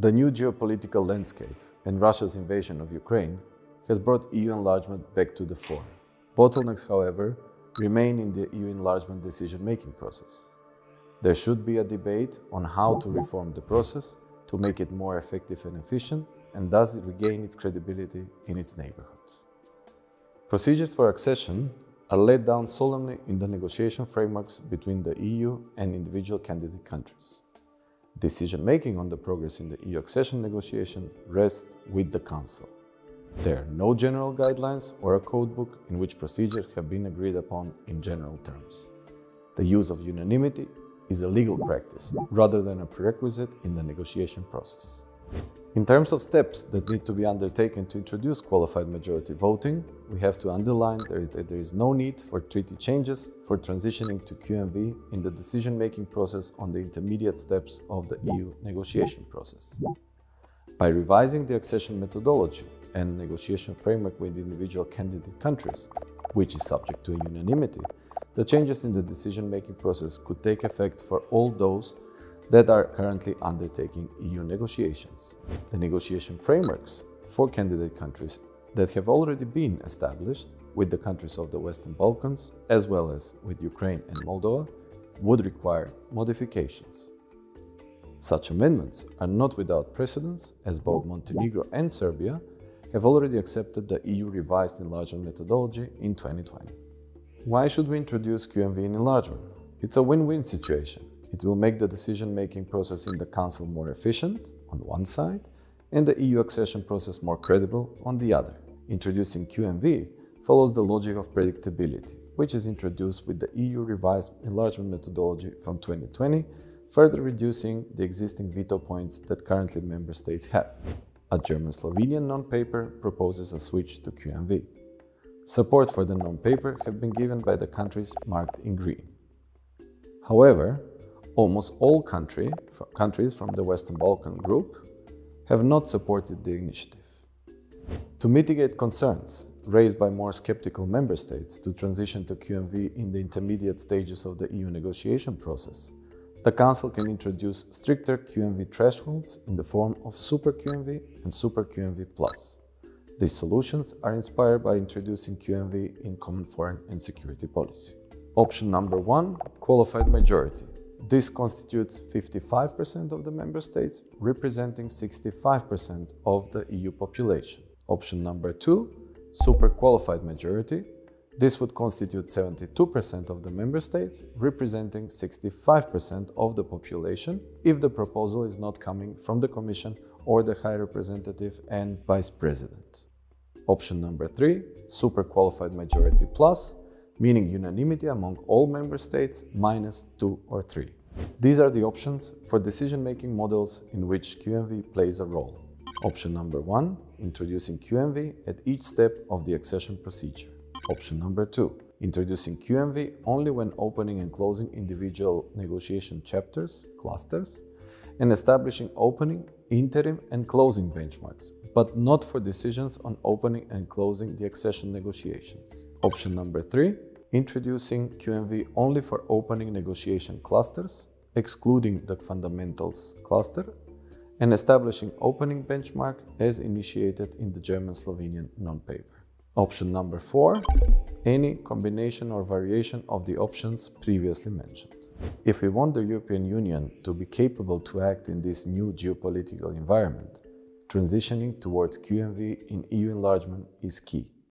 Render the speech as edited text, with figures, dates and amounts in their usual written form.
The new geopolitical landscape and Russia's invasion of Ukraine has brought EU enlargement back to the fore. Bottlenecks, however, remain in the EU enlargement decision-making process. There should be a debate on how to reform the process to make it more effective and efficient, and thus regain its credibility in its neighborhood. Procedures for accession are laid down solemnly in the negotiation frameworks between the EU and individual candidate countries. Decision-making on the progress in the EU accession negotiation rests with the Council. There are no general guidelines or a codebook in which procedures have been agreed upon in general terms. The use of unanimity is a legal practice rather than a prerequisite in the negotiation process. In terms of steps that need to be undertaken to introduce qualified majority voting, we have to underline that there is no need for treaty changes for transitioning to QMV in the decision-making process on the intermediate steps of the EU negotiation process. By revising the accession methodology and negotiation framework with individual candidate countries, which is subject to unanimity, the changes in the decision-making process could take effect for all those that are currently undertaking EU negotiations. The negotiation frameworks for candidate countries that have already been established with the countries of the Western Balkans, as well as with Ukraine and Moldova, would require modifications. Such amendments are not without precedence, as both Montenegro and Serbia have already accepted the EU revised enlargement methodology in 2020. Why should we introduce QMV in enlargement? It's a win-win situation. It will make the decision-making process in the Council more efficient, on one side, and the EU accession process more credible, on the other. Introducing QMV follows the logic of predictability, which is introduced with the EU revised enlargement methodology from 2020, further reducing the existing veto points that currently member states have. A German-Slovenian non-paper proposes a switch to QMV. Support for the non-paper have been given by the countries marked in green. However, almost all countries from the Western Balkan group have not supported the initiative. To mitigate concerns raised by more skeptical member states to transition to QMV in the intermediate stages of the EU negotiation process, the Council can introduce stricter QMV thresholds in the form of Super QMV and Super QMV Plus. These solutions are inspired by introducing QMV in common foreign and security policy. Option number 1, qualified majority. This constitutes 55% of the member states, representing 65% of the EU population. Option number 2, super qualified majority. This would constitute 72% of the member states, representing 65% of the population, if the proposal is not coming from the Commission or the High Representative and Vice President. Option number 3, super qualified majority plus, meaning unanimity among all member states minus 2 or 3. These are the options for decision-making models in which QMV plays a role. Option number 1, introducing QMV at each step of the accession procedure. Option number 2, introducing QMV only when opening and closing individual negotiation chapters, clusters, and establishing opening, interim, and closing benchmarks, but not for decisions on opening and closing the accession negotiations. Option number 3, introducing QMV only for opening negotiation clusters, excluding the fundamentals cluster, and establishing opening benchmark as initiated in the German-Slovenian non-paper. Option number 4, any combination or variation of the options previously mentioned. If we want the European Union to be capable to act in this new geopolitical environment, transitioning towards QMV in EU enlargement is key.